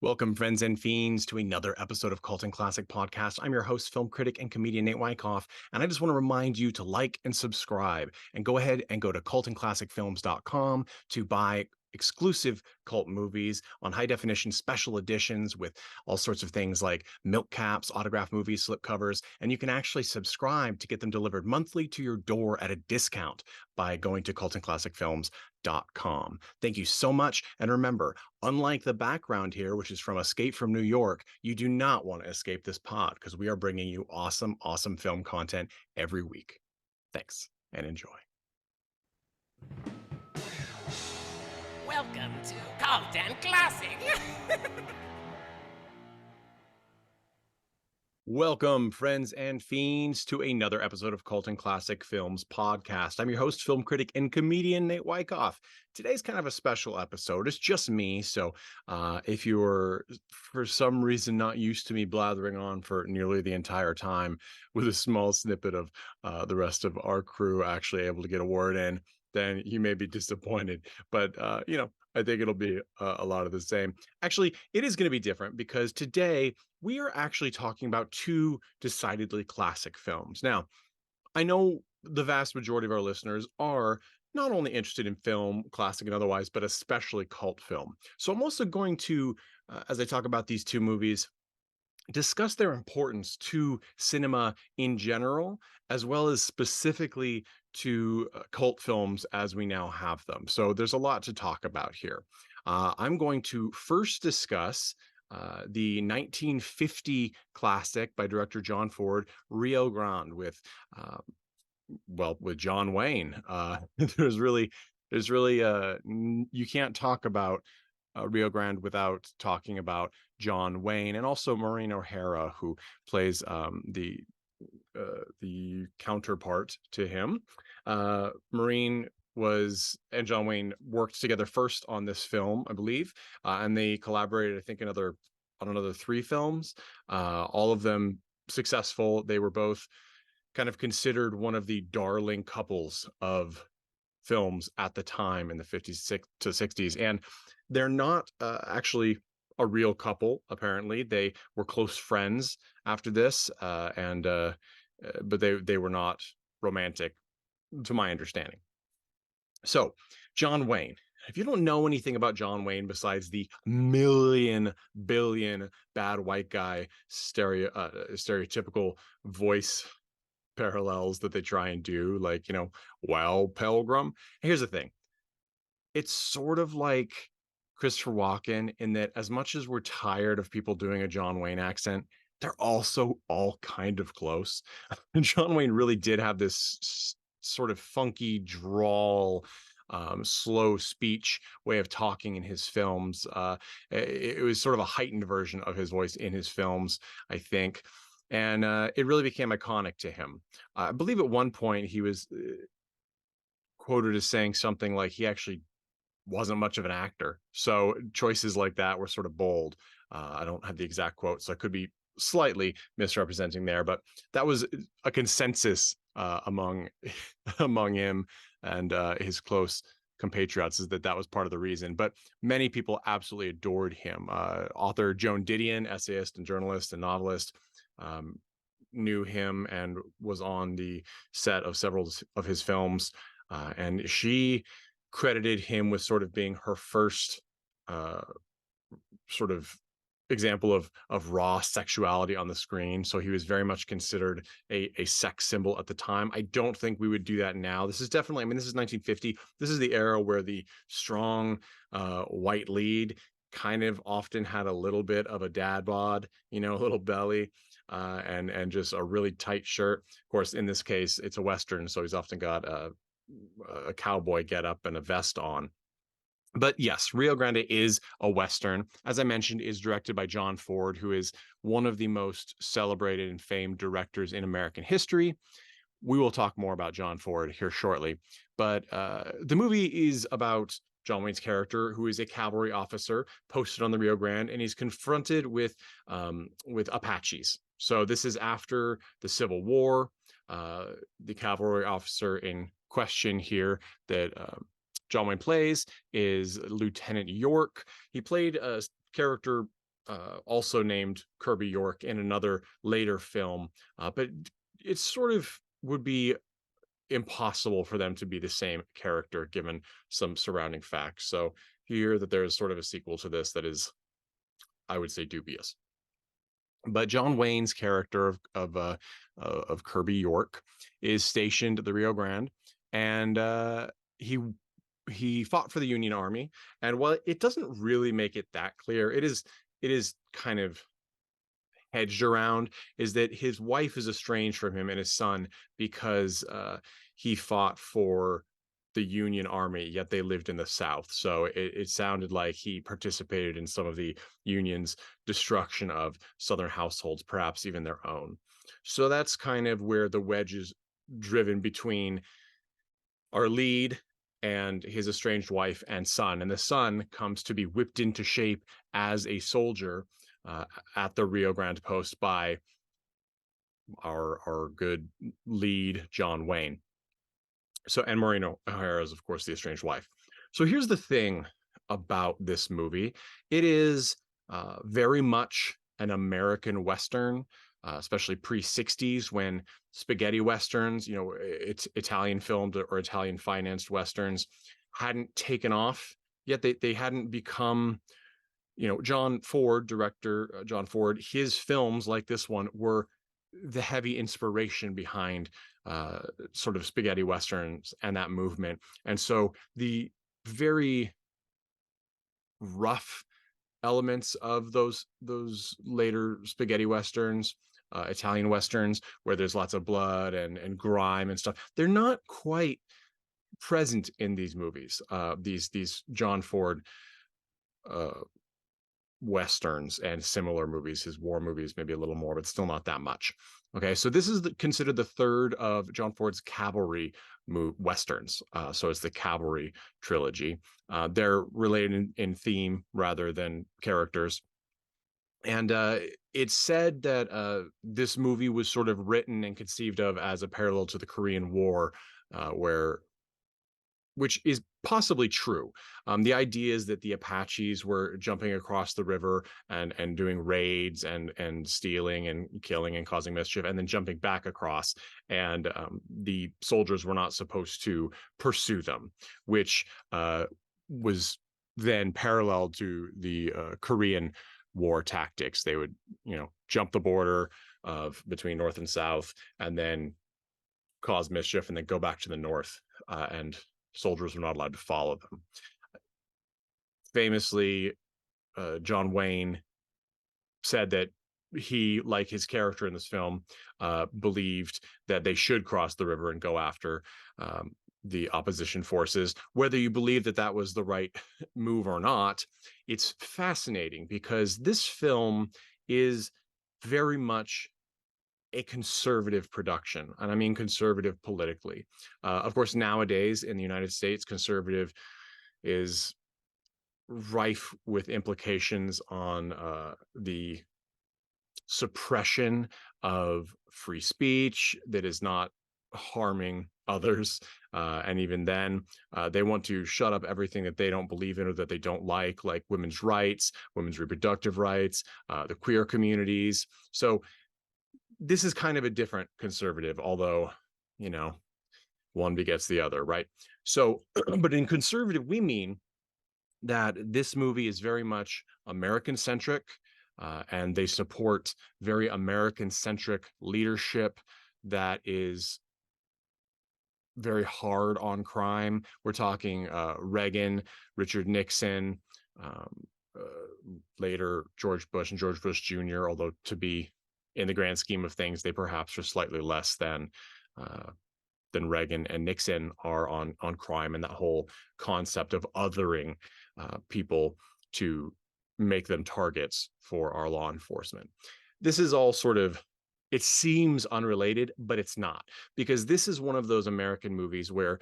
Welcome, friends and fiends, to another episode of Cult and Classic Podcast. I'm your host, film critic and comedian Nate Wyckoff, and I just want to remind you to like and subscribe, and go ahead and go to cultandclassicfilms.com to buy exclusive cult movies on high definition special editions with all sorts of things like milk caps, autograph movies, slipcovers, and you can actually subscribe to get them delivered monthly to your door at a discount by going to cultandclassicfilms.com. Thank you so much, and remember, unlike the background here, which is from Escape from New York, you do not want to escape this pod because we are bringing you awesome, awesome film content every week. Thanks and enjoy. Welcome to Cult and Classic. Welcome, friends and fiends, to another episode of Cult and Classic Films Podcast. I'm your host, film critic and comedian Nate Wyckoff. Today's kind of a special episode. It's just me, so if you're for some reason not used to me blathering on for nearly the entire time with a small snippet of the rest of our crew actually able to get a word in, then you may be disappointed. But I think it'll be a lot of the same. Actually, it is going to be different because today we are actually talking about two decidedly classic films. Now, I know the vast majority of our listeners are not only interested in film, classic and otherwise, but especially cult film. So I'm also going to, as I talk about these two movies, discuss their importance to cinema in general, as well as specifically to cult films as we now have them. So there's a lot to talk about here. I'm going to first discuss the 1950 classic by director John Ford, Rio Grande, with John Wayne. There's really you can't talk about Rio Grande without talking about John Wayne and also Maureen O'Hara, who plays the counterpart to him. Maureen and John Wayne worked together first on this film, I believe, and they collaborated, I think, on another three films, all of them successful. They were both kind of considered one of the darling couples of films at the time in the 50s to 60s, and they're not actually a real couple. Apparently they were close friends after this, but they were not romantic to my understanding. So John Wayne, if you don't know anything about John Wayne besides the million billion bad white guy stereotypical voice parallels that they try and do, like, well, Pilgrim. Here's the thing. It's sort of like Christopher Walken in that as much as we're tired of people doing a John Wayne accent, they're also all kind of close. And John Wayne really did have this sort of funky drawl, slow speech way of talking in his films. It was sort of a heightened version of his voice in his films, I think. And it really became iconic to him. I believe at one point he was quoted as saying something like he actually wasn't much of an actor. So choices like that were sort of bold. I don't have the exact quote, so I could be slightly misrepresenting there, but that was a consensus among him and his close compatriots, is that was part of the reason. But many people absolutely adored him. Author Joan Didion, essayist and journalist and novelist, knew him and was on the set of several of his films, and she credited him with sort of being her first sort of example of raw sexuality on the screen. So he was very much considered a sex symbol at the time. I don't think we would do that now. This is definitely, this is 1950. This is the era where the strong white lead kind of often had a little bit of a dad bod, a little belly, and just a really tight shirt. Of course, in this case, it's a Western, so he's often got a cowboy getup and a vest on. But yes, Rio Grande is a Western. As I mentioned, is directed by John Ford, who is one of the most celebrated and famed directors in American history. We will talk more about John Ford here shortly. But the movie is about John Wayne's character, who is a cavalry officer posted on the Rio Grande, and he's confronted with Apaches. So this is after the Civil War. The cavalry officer in question here that John Wayne plays is Lieutenant York. He played a character also named Kirby York in another later film, but it sort of would be impossible for them to be the same character given some surrounding facts. So here that there is sort of a sequel to this that is, I would say, dubious. But John Wayne's character of Kirby York is stationed at the Rio Grande, and he he fought for the Union Army. And while it doesn't really make it that clear, it is kind of hedged around, is that his wife is estranged from him and his son because he fought for the Union Army, yet they lived in the South. So it sounded like he participated in some of the Union's destruction of Southern households, perhaps even their own. So that's kind of where the wedge is driven between our lead and his estranged wife and son. And the son comes to be whipped into shape as a soldier uh, at the Rio Grande post by our good lead, John Wayne. So, and Maureen O'Hara is, of course, the estranged wife. So here's the thing about this movie: it is very much an American Western, especially pre-60s, when spaghetti westerns, it's Italian filmed or Italian financed westerns, hadn't taken off yet. They hadn't become, John Ford, director John Ford, his films like this one were the heavy inspiration behind uh, sort of spaghetti westerns and that movement. And so the very rough elements of those later spaghetti westerns, Italian westerns, where there's lots of blood and grime and stuff, they're not quite present in these movies. These John Ford uh, westerns and similar movies, his war movies, maybe a little more, but still not that much. Okay, so this is considered the third of John Ford's cavalry westerns. So it's the Cavalry trilogy. They're related in theme rather than characters. And it's said that this movie was sort of written and conceived of as a parallel to the Korean War, where which is possibly true. The idea is that the Apaches were jumping across the river and doing raids and stealing and killing and causing mischief, and then jumping back across. And the soldiers were not supposed to pursue them, which was then parallel to the Korean War tactics. They would, jump the border of between North and South, and then cause mischief, and then go back to the North. And soldiers were not allowed to follow them. Famously, John Wayne said that he, like his character in this film, believed that they should cross the river and go after the opposition forces. Whether you believe that that was the right move or not, it's fascinating because this film is very much a conservative production. And I mean conservative politically. Of course, nowadays in the United States, conservative is rife with implications on the suppression of free speech that is not harming others. And even then, they want to shut up everything that they don't believe in or that they don't like women's rights, women's reproductive rights, the queer communities. So this is kind of a different conservative, although, you know, one begets the other, right? So, but in conservative, we mean that this movie is very much American centric, and they support very American centric leadership that is very hard on crime. We're talking Reagan, Richard Nixon, um, later George Bush and George Bush Jr., although to be in the grand scheme of things, they perhaps are slightly less than Reagan and Nixon are on crime and that whole concept of othering people to make them targets for our law enforcement. This is all sort of, it seems unrelated, but it's not, because this is one of those American movies where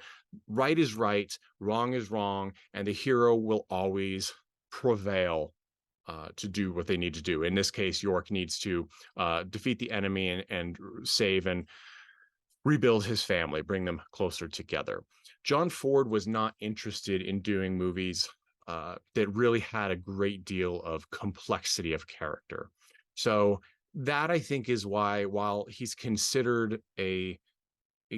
right is right, wrong is wrong, and the hero will always prevail to do what they need to do. In this case, York needs to defeat the enemy and save and rebuild his family, bring them closer together. John Ford was not interested in doing movies that really had a great deal of complexity of character. So that I think is why, while he's considered a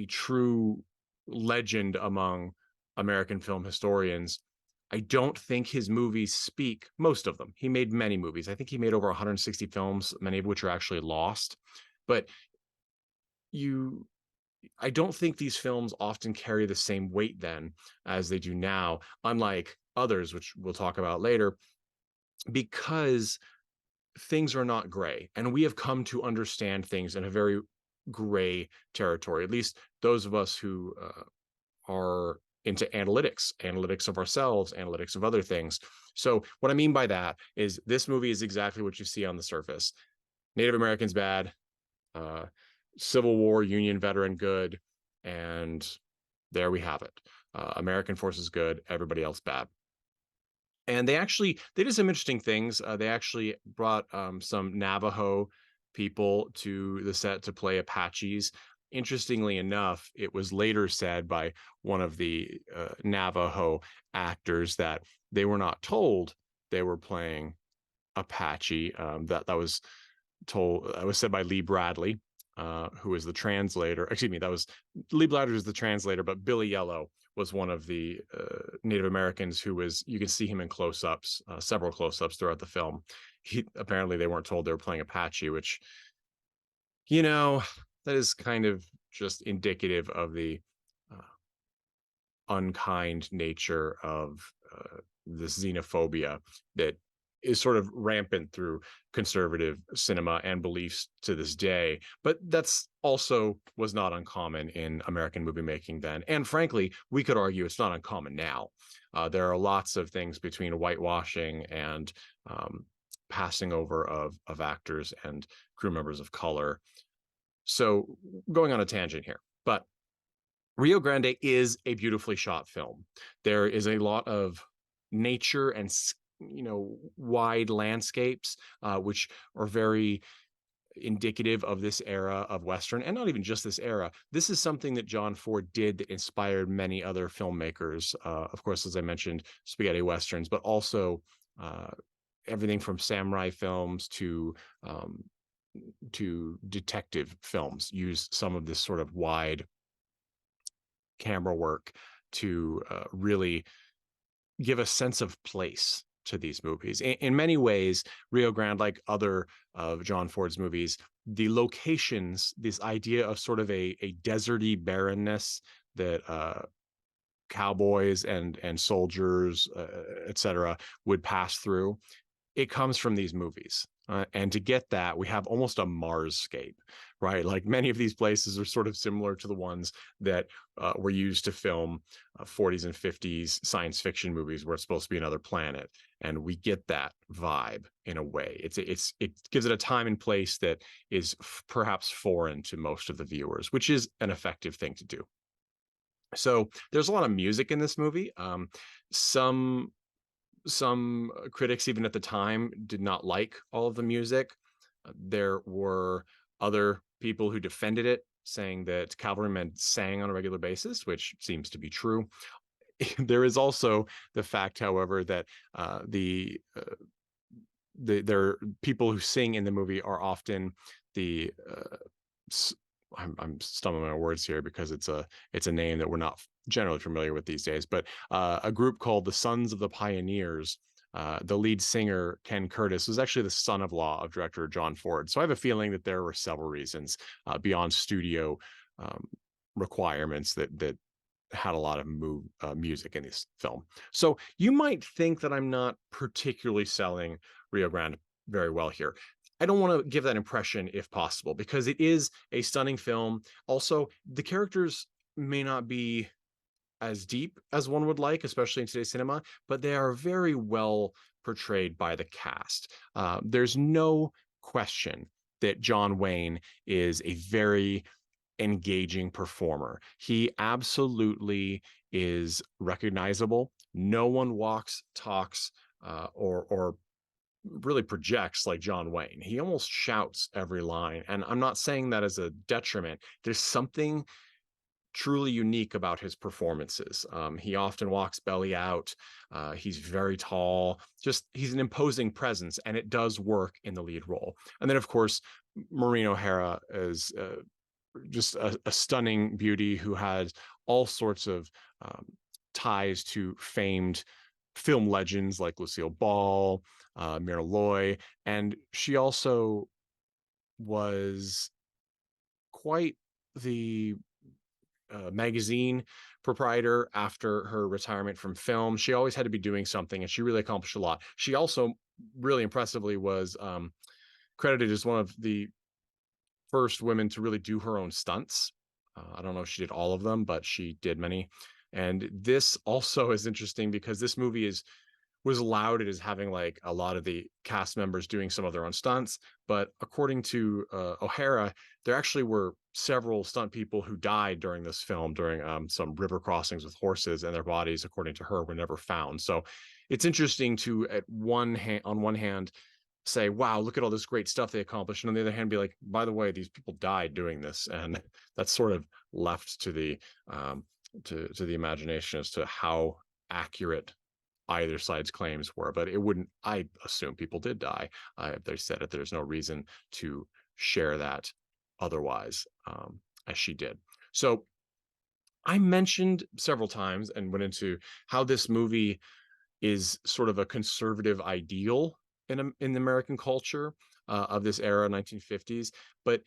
true legend among American film historians, I don't think his movies speak, most of them. He made many movies. I think he made over 160 films, many of which are actually lost. But you I don't think these films often carry the same weight then as they do now, unlike others, which we'll talk about later, because things are not gray. And we have come to understand things in a very gray territory, at least those of us who are into analytics of ourselves, analytics of other things. So, what I mean by that is this movie is exactly what you see on the surface. Native Americans bad, uh, Civil War Union veteran good, and there we have it. American forces good, everybody else bad. And they did some interesting things. They actually brought some Navajo people to the set to play Apaches. Interestingly enough, it was later said by one of the Navajo actors that they were not told they were playing Apache. That was said by Lee Bradley, who was the translator. Excuse me, that was Lee Bladder was the translator, but Billy Yellow was one of the Native Americans who was. You can see him in close-ups, several close-ups throughout the film. Apparently they weren't told they were playing Apache, which you know that is kind of just indicative of the uh, unkind nature of this xenophobia that is sort of rampant through conservative cinema and beliefs to this day. But that's also was not uncommon in American movie making then. And frankly, we could argue it's not uncommon now. There are lots of things between whitewashing and passing over of actors and crew members of color. So going on a tangent here, but Rio Grande is a beautifully shot film. There is a lot of nature and wide landscapes, which are very indicative of this era of Western, and not even just this era. This is something that John Ford did that inspired many other filmmakers. Of course, as I mentioned, spaghetti westerns, but also uh, everything from samurai films um, to detective films use some of this sort of wide camera work to really give a sense of place to these movies. In many ways, Rio Grande, like other of John Ford's movies, the locations, this idea of sort of a deserty barrenness that cowboys and soldiers, etc., would pass through, it comes from these movies. And to get that, we have almost a Marsscape, right? Like many of these places are sort of similar to the ones that were used to film 40s and 50s science fiction movies where it's supposed to be another planet. And we get that vibe in a way. It gives it a time and place that is perhaps foreign to most of the viewers, which is an effective thing to do. So there's a lot of music in this movie. Some some critics, even at the time, did not like all of the music. There were other people who defended it, saying that cavalrymen sang on a regular basis, which seems to be true. There is also the fact, however, that there people who sing in the movie are often the I'm stumbling my words here because it's a name that we're not generally familiar with these days, but a group called the Sons of the Pioneers. The lead singer, Ken Curtis, was actually the son-in-law of director John Ford. So I have a feeling that there were several reasons beyond studio um, requirements that had a lot of music in this film. So you might think that I'm not particularly selling Rio Grande very well here. I don't want to give that impression if possible, because it is a stunning film. Also, the characters may not be as deep as one would like, especially in today's cinema, but they are very well portrayed by the cast. There's no question that John Wayne is a very engaging performer. He absolutely is recognizable. No one walks, talks, or really projects like John Wayne. He almost shouts every line. And I'm not saying that as a detriment. There's something truly unique about his performances. He often walks belly out. He's very tall. Just he's an imposing presence, and it does work in the lead role. And then, of course, Maureen O'Hara is just a stunning beauty who has all sorts of um, ties to famed film legends like Lucille Ball, Mira Loy, and she also was quite the magazine proprietor after her retirement from film. She always had to be doing something, and she really accomplished a lot. She also, really impressively, was credited as one of the first women to really do her own stunts. I don't know if she did all of them, but she did many. And this also is interesting because this movie is was lauded as having like a lot of the cast members doing some of their own stunts. But according to O'Hara, there actually were several stunt people who died during this film during some river crossings with horses, and their bodies, according to her, were never found. So it's interesting to, on one hand, say, wow, look at all this great stuff they accomplished. And on the other hand, be like, by the way, these people died doing this. And that's sort of left to the to the imagination as to how accurate either side's claims were. But it wouldn't, I assume people did die. They said it, there's no reason to share that otherwise, as she did. So I mentioned several times and went into how this movie is sort of a conservative ideal in the American culture of this era, 1950s, but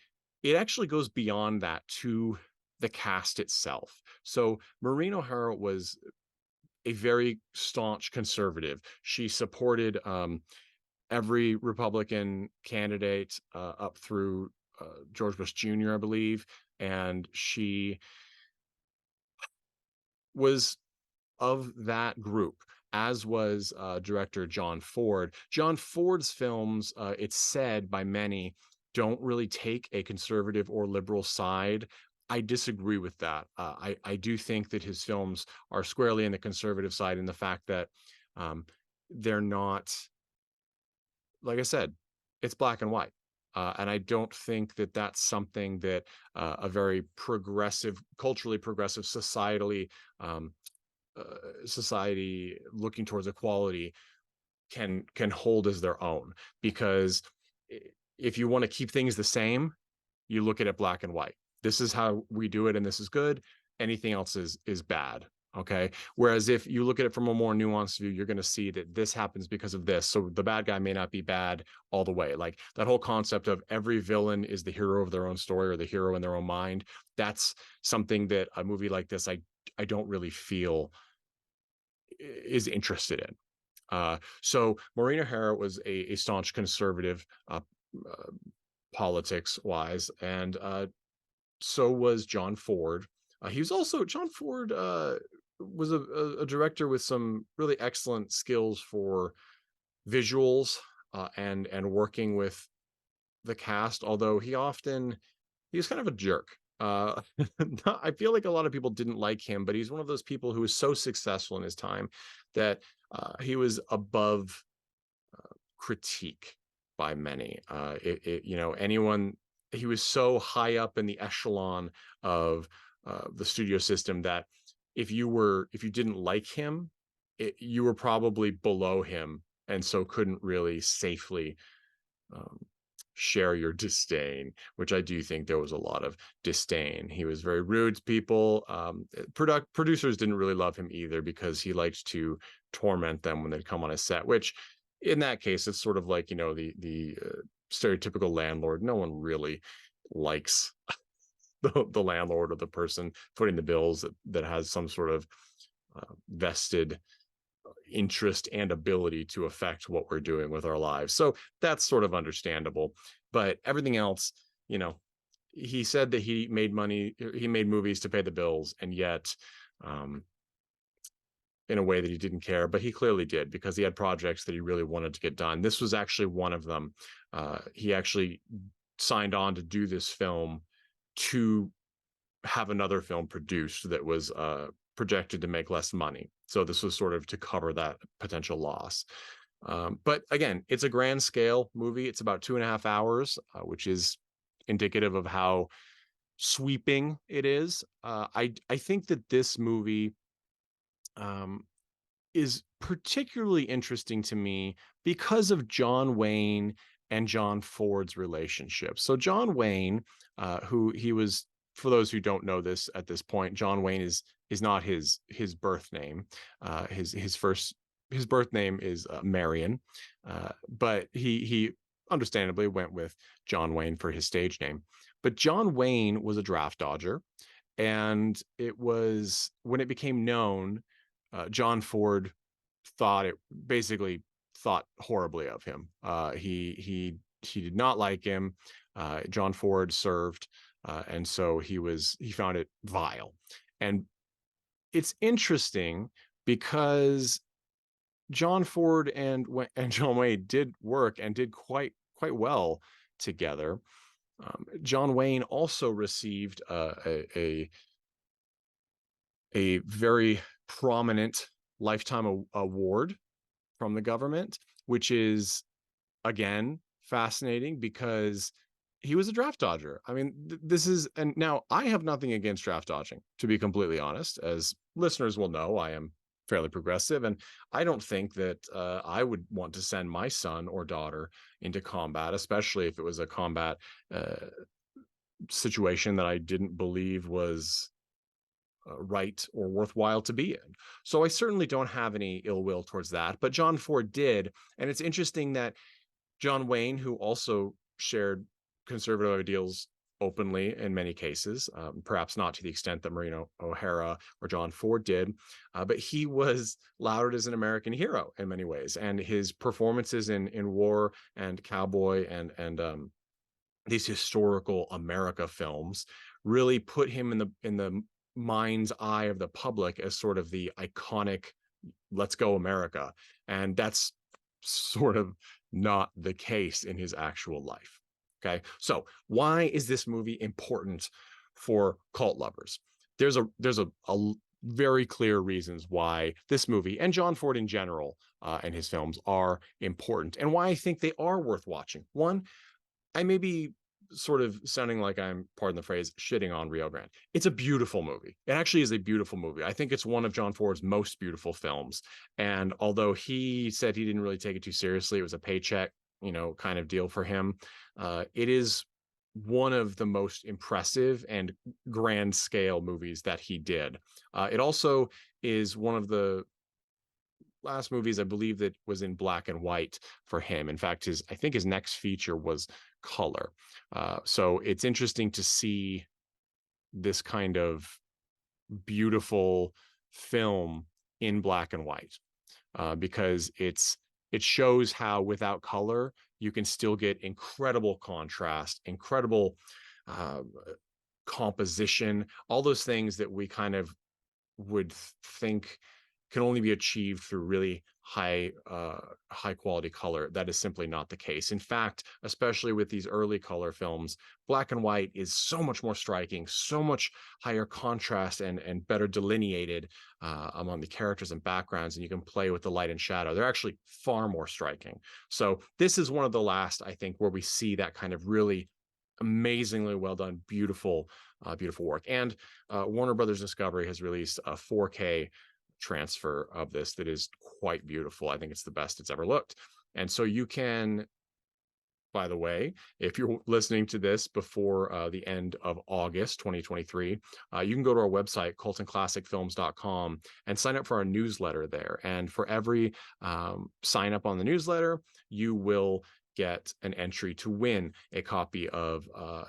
it actually goes beyond that to the cast itself. So Maureen O'Hara was a very staunch conservative. She supported every Republican candidate up through George Bush Jr., I believe, and she was of that group, as was director John Ford. John Ford's films, it's said by many, don't really take a conservative or liberal side. I disagree with that. I do think that his films are squarely in the conservative side in the fact that um, they're not, like I said, it's black and white. And I don't think that that's something that a very progressive, culturally progressive, um, uh, society looking towards equality can hold as their own. Because if you want to keep things the same, you look at it black and white. This is how we do it, and this is good. Anything else is bad. Okay. Whereas if you look at it from a more nuanced view, you're going to see that this happens because of this. So the bad guy may not be bad all the way. Like that whole concept of every villain is the hero of their own story or the hero in their own mind. That's something that a movie like this, I don't really feel is interested in. So Maureen O'Hara was a staunch conservative, uh, politics wise, and so was John Ford. He was also John Ford was a director with some really excellent skills for visuals and working with the cast. Although he was kind of a jerk. I feel like a lot of people didn't like him, but he's one of those people who was so successful in his time that he was above critique by many. Anyone, he was so high up in the echelon of the studio system that if you didn't like him, you were probably below him, and so couldn't really safely um, share your disdain, which I do think there was a lot of disdain. He was very rude to people. Producers didn't really love him either because he liked to torment them when they'd come on a set, which in that case, it's sort of like, the stereotypical landlord. No one really likes the landlord or the person footing the bills that has some sort of vested interest and ability to affect what we're doing with our lives. So that's sort of understandable. But everything else, you know, he said that he made money, he made movies to pay the bills, and yet um, in a way that he didn't care, but he clearly did because he had projects that he really wanted to get done. This was actually one of them. He actually signed on to do this film to have another film produced that was projected to make less money. So this was sort of to cover that potential loss. But again, it's a grand scale movie. It's about 2.5 hours, which is indicative of how sweeping it is. I think that this movie um, is particularly interesting to me because of John Wayne and John Ford's relationship. So John Wayne, who he was, for those who don't know this at this point, John Wayne is not his birth name. His birth name is Marion, but he understandably went with John Wayne for his stage name. But John Wayne was a draft dodger, and it was when it became known, John Ford thought it basically thought horribly of him. He did not like him. John Ford served, and so he found it vile. And it's interesting because John Ford and John Wayne did work and did quite well together. John Wayne also received a very prominent lifetime award from the government, which is again fascinating because he was a draft dodger. I mean, this is, and now I have nothing against draft dodging, to be completely honest. As listeners will know, I am fairly progressive, and I don't think that I would want to send my son or daughter into combat, especially if it was a combat situation that I didn't believe was right or worthwhile to be in. So I certainly don't have any ill will towards that. But John Ford did. And it's interesting that John Wayne, who also shared conservative ideals openly in many cases, perhaps not to the extent that Maureen O'Hara or John Ford did, but he was lauded as an American hero in many ways. And his performances in war and cowboy and these historical America films really put him in the mind's eye of the public as sort of the iconic "Let's go America," and that's sort of not the case in his actual life. Okay, so why is this movie important for cult lovers? There's a very clear reasons why this movie and John Ford in general and his films are important, and why I think they are worth watching. One, I may be sort of sounding like I'm, pardon the phrase, shitting on Rio Grande. It's a beautiful movie. It actually is a beautiful movie. I think it's one of John Ford's most beautiful films. And although he said he didn't really take it too seriously, it was a paycheck, kind of deal for him. It is one of the most impressive and grand scale movies that he did. It also is one of the last movies I believe that was in black and white for him. In fact, I think his next feature was color. So it's interesting to see this kind of beautiful film in black and white, because it shows how without color you can still get incredible contrast, incredible uh, composition, all those things that we kind of would think can only be achieved through really high quality color. That is simply not the case. In fact, especially with these early color films, black and white is so much more striking, so much higher contrast and better delineated among the characters and backgrounds, and you can play with the light and shadow. They're actually far more striking. So this is one of the last, I think, where we see that kind of really amazingly well done, beautiful work. And Warner Brothers Discovery has released a 4K transfer of this that is quite beautiful. I think it's the best it's ever looked. And so you can, by the way, if you're listening to this before the end of August 2023, you can go to our website, coltonclassicfilms.com, and sign up for our newsletter there. And for every sign up on the newsletter, you will get an entry to win a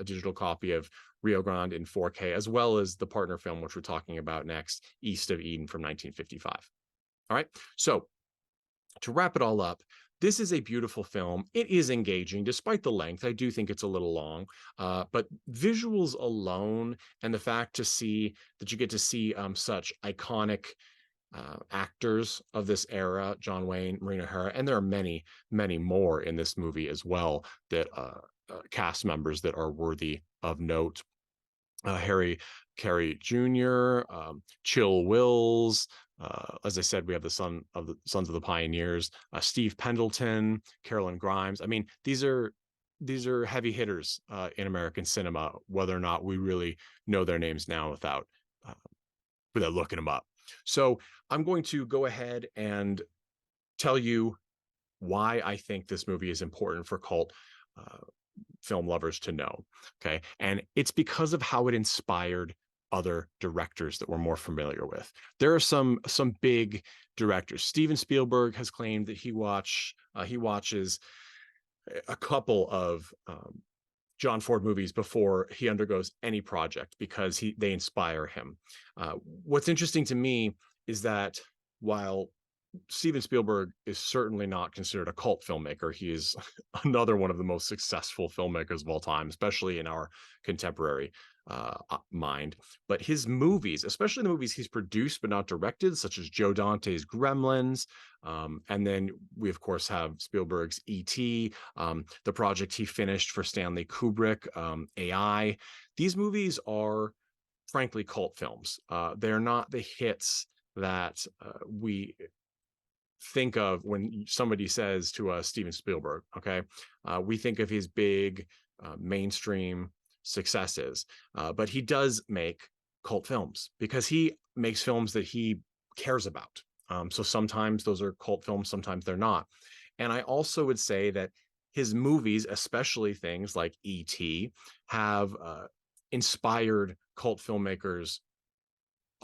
digital copy of Rio Grande in 4K, as well as the partner film, which we're talking about next, East of Eden from 1955. All right. So to wrap it all up, this is a beautiful film. It is engaging despite the length. I do think it's a little long, but visuals alone and the fact that you get to see such iconic actors of this era, John Wayne, Maureen O'Hara, and there are many, many more in this movie as well, that cast members that are worthy of note. Harry Carey Jr., Chill Wills. As I said, we have the Sons of the Pioneers, Steve Pendleton, Carolyn Grimes. I mean, these are these are heavy hitters in American cinema, whether or not we really know their names now uh, without looking them up. So I'm going to go ahead and tell you why I think this movie is important for cult uh, film lovers to know. Okay. And it's because of how it inspired other directors that we're more familiar with. There are some big directors. Steven Spielberg has claimed that he watches a couple of John Ford movies before he undergoes any project because they inspire him. What's interesting to me is that while Steven Spielberg is certainly not considered a cult filmmaker. He is another one of the most successful filmmakers of all time, especially in our contemporary mind. But his movies, especially the movies he's produced but not directed, such as Joe Dante's Gremlins, and then we of course have Spielberg's E.T., the project he finished for Stanley Kubrick, AI. These movies are frankly cult films. They're not the hits that we think of when somebody says to us Steven Spielberg. Okay, we think of his big mainstream successes, but he does make cult films because he makes films that he cares about. So sometimes those are cult films, sometimes they're not. And I also would say that his movies, especially things like E.T., have inspired cult filmmakers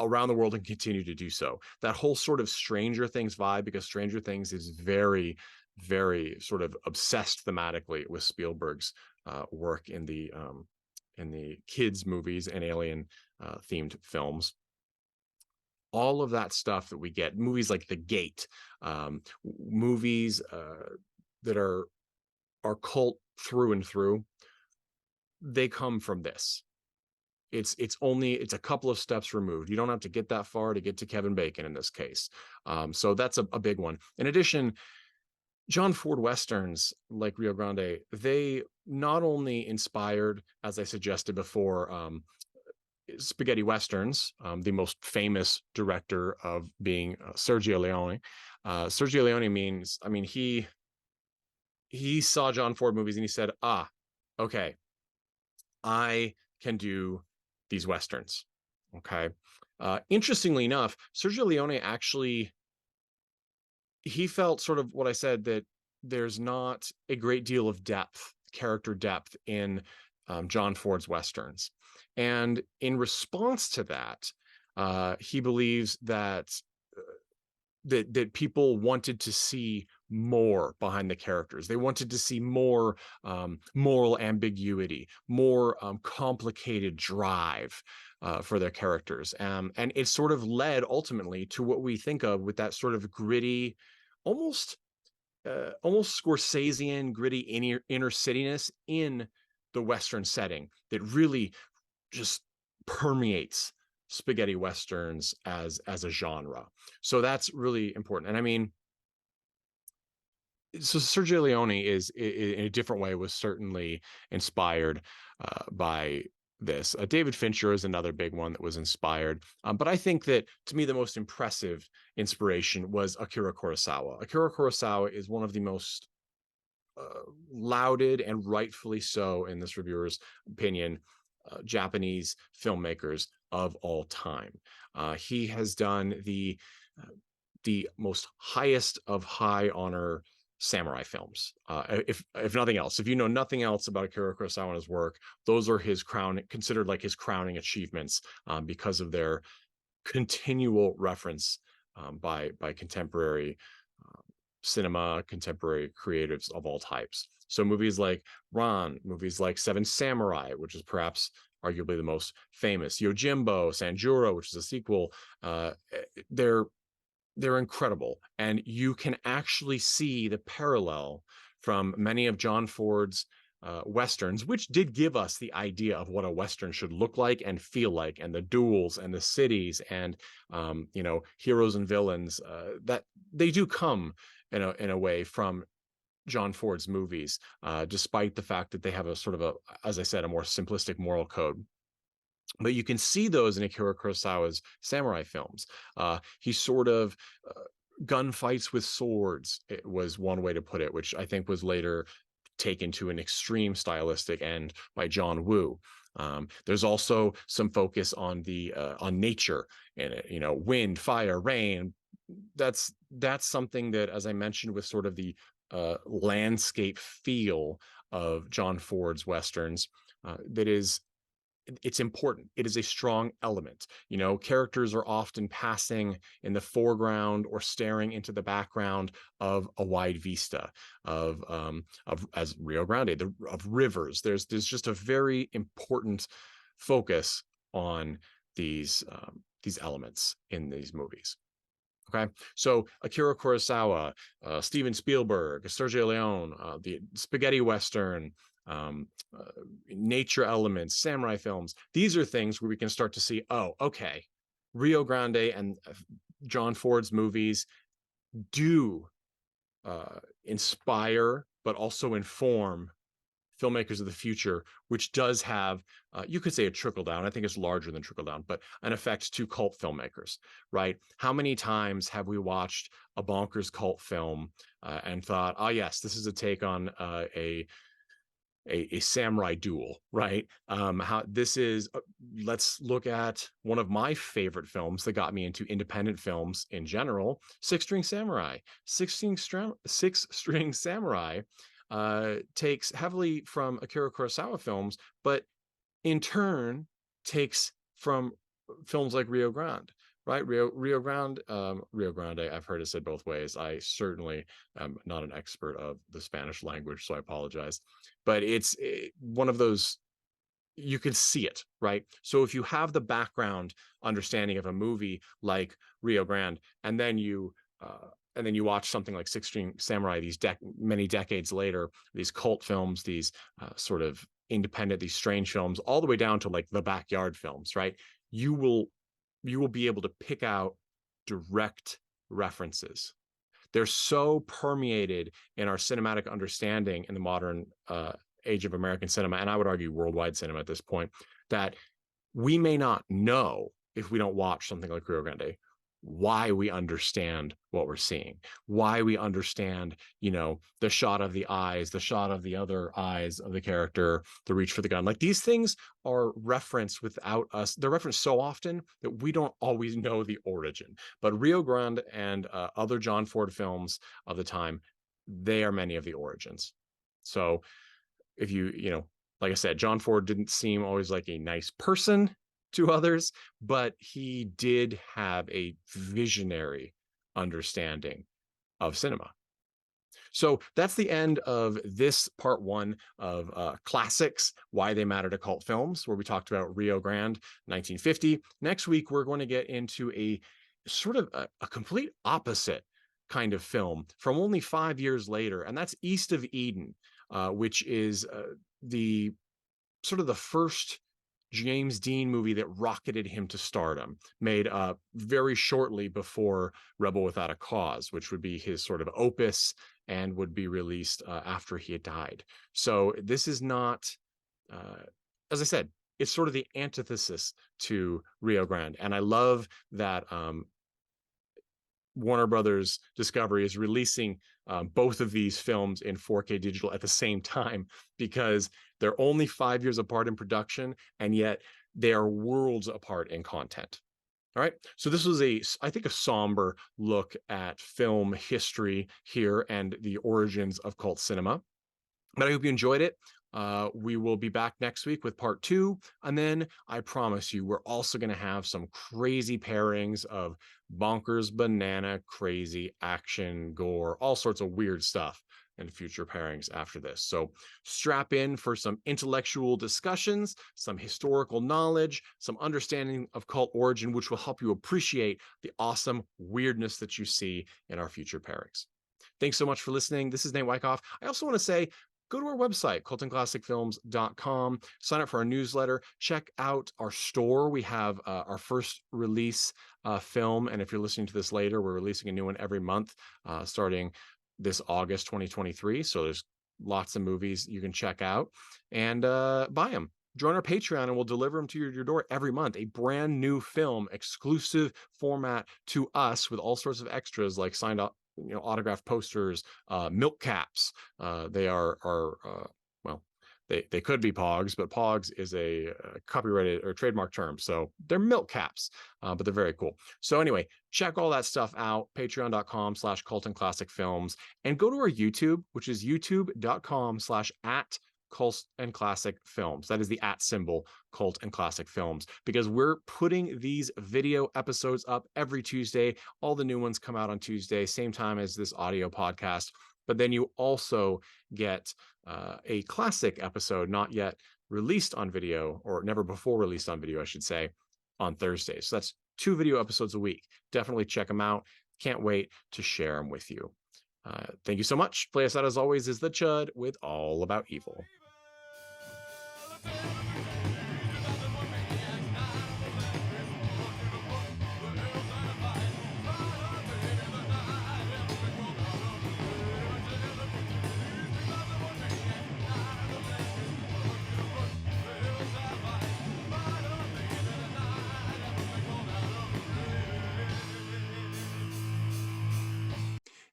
around the world and continue to do so. That whole sort of Stranger Things vibe, because Stranger Things is very, very sort of obsessed thematically with Spielberg's work in the kids movies and alien themed films. All of that stuff that we get, movies like The Gate, movies that are cult through and through, they come from this. It's a couple of steps removed. You don't have to get that far to get to Kevin Bacon in this case. So that's a big one. In addition, John Ford Westerns like Rio Grande, they not only inspired, as I suggested before, spaghetti westerns, the most famous director of being Sergio Leone. Sergio Leone means, I mean, he saw John Ford movies and he said, ah, okay, I can do these westerns. Okay. Interestingly enough, Sergio Leone actually he felt sort of what I said, that there's not a great deal of depth, character depth in John Ford's westerns, and in response to that, he believes that that people wanted to see more behind the characters. They wanted to see more moral ambiguity, more complicated drive for their characters. And it sort of led ultimately to what we think of with that sort of gritty, almost almost Scorsesean, gritty inner cityness in the Western setting that really just permeates spaghetti westerns as a genre. So that's really important. And I mean, so Sergio Leone is in a different way was certainly inspired by this. David Fincher is another big one that was inspired. But I think that to me the most impressive inspiration was Akira Kurosawa. Akira Kurosawa is one of the most lauded, and rightfully so in this reviewer's opinion, Japanese filmmakers of all time. He has done the most highest of high honor samurai films. If nothing else, if you know nothing else about Akira Kurosawa and his work, those are his considered like his crowning achievements because of their continual reference by contemporary cinema, contemporary creatives of all types. So movies like Ran, movies like Seven Samurai, which is perhaps arguably the most famous, Yojimbo, Sanjuro, which is a sequel, they're incredible, and you can actually see the parallel from many of John Ford's westerns, which did give us the idea of what a western should look like and feel like, and the duels and the cities and heroes and villains that they do come in a way from John Ford's movies, despite the fact that they have a sort of as I said, a more simplistic moral code. But you can see those in Akira Kurosawa's samurai films. He sort of gunfights with swords, it was one way to put it, which I think was later taken to an extreme stylistic end by John Woo. There's also some focus on nature and wind, fire, rain. That's something that, as I mentioned, with sort of the landscape feel of John Ford's westerns, that is it's important. It is a strong element. Characters are often passing in the foreground or staring into the background of a wide vista of as Rio Grande, of rivers. There's just a very important focus on these elements in these movies. Okay, so Akira Kurosawa, Steven Spielberg, Sergio Leone, the spaghetti western, um, uh, nature elements, samurai films. These are things where we can start to see, oh, okay, Rio Grande and John Ford's movies do inspire, but also inform filmmakers of the future, which does have, you could say a trickle down. I think it's larger than trickle down, but an effect to cult filmmakers, right? How many times have we watched a bonkers cult film and thought, oh, yes, this is a take on a samurai duel, right? How this is, let's look at one of my favorite films that got me into independent films in general, Six String Samurai. Six String Samurai takes heavily from Akira Kurosawa films, but in turn takes from films like Rio Grande, right? Rio Grande. I've heard it said both ways. I certainly am not an expert of the Spanish language, so I apologize. But it's one of those, you can see it, right? So if you have the background understanding of a movie like Rio Grande, and then you watch something like Six String Samurai many decades later, these cult films, these sort of independent, these strange films, all the way down to like the backyard films, right? You will be able to pick out direct references. They're so permeated in our cinematic understanding in the modern age of American cinema, and I would argue worldwide cinema at this point, that we may not know, if we don't watch something like Rio Grande, why we understand what we're seeing, why we understand, the shot of the eyes, the shot of the other eyes of the character, the reach for the gun. Like these things are referenced without us. They're referenced so often that we don't always know the origin. But Rio Grande and other John Ford films of the time, they are many of the origins. So if like I said, John Ford didn't seem always like a nice person to others, but he did have a visionary understanding of cinema. So that's the end of this part one of classics, why they matter to cult films, where we talked about Rio Grande, 1950. Next week, we're going to get into a sort of a complete opposite kind of film from only 5 years later, and that's East of Eden, which is the sort of the first James Dean movie that rocketed him to stardom, made very shortly before Rebel Without a Cause, which would be his sort of opus and would be released after he had died. So this is not, as I said, it's sort of the antithesis to Rio Grande. And I love that Warner Brothers Discovery is releasing both of these films in 4K digital at the same time, because they're only 5 years apart in production, and yet they are worlds apart in content. All right. So this was I think, a somber look at film history here and the origins of cult cinema. But I hope you enjoyed it. We will be back next week with part 2. And then I promise you, we're also going to have some crazy pairings of bonkers, banana, crazy action, gore, all sorts of weird stuff in future pairings after this. So strap in for some intellectual discussions, some historical knowledge, some understanding of cult origin, which will help you appreciate the awesome weirdness that you see in our future pairings. Thanks so much for listening. This is Nate Wyckoff. I also want to say, go to our website, cultandclassicfilms.com, sign up for our newsletter, check out our store. We have our first release film, and if you're listening to this later, we're releasing a new one every month starting this August 2023. So there's lots of movies you can check out and buy them. Join our Patreon and we'll deliver them to your door every month. A brand new film, exclusive format to us with all sorts of extras like signed autographed posters, milk caps. They are well, they could be pogs, but pogs is a copyrighted or trademark term, so they're milk caps, but they're very cool. So anyway, check all that stuff out. Patreon.com/Cult and Classic Films, and go to our YouTube, which is youtube.com/at Cult and Classic Films. That is the at symbol, Cult and Classic Films, because we're putting these video episodes up every Tuesday. All the new ones come out on Tuesday, same time as this audio podcast. But then you also get a classic episode, not yet released on video, or never before released on video, I should say, on Thursdays. So that's 2 video episodes a week. Definitely check them out. Can't wait to share them with you. Thank you so much. Play us out as always is the Chud with All About Evil.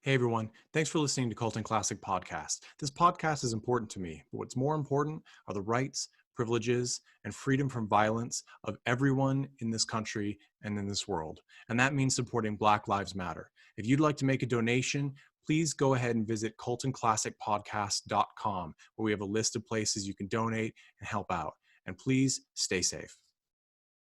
Hey everyone, thanks for listening to Cult and Classic Podcast. This podcast is important to me, but what's more important are the rights, privileges, and freedom from violence of everyone in this country and in this world. And that means supporting Black Lives Matter. If you'd like to make a donation, please go ahead and visit cultandclassicpodcast.com, where we have a list of places you can donate and help out. And please stay safe.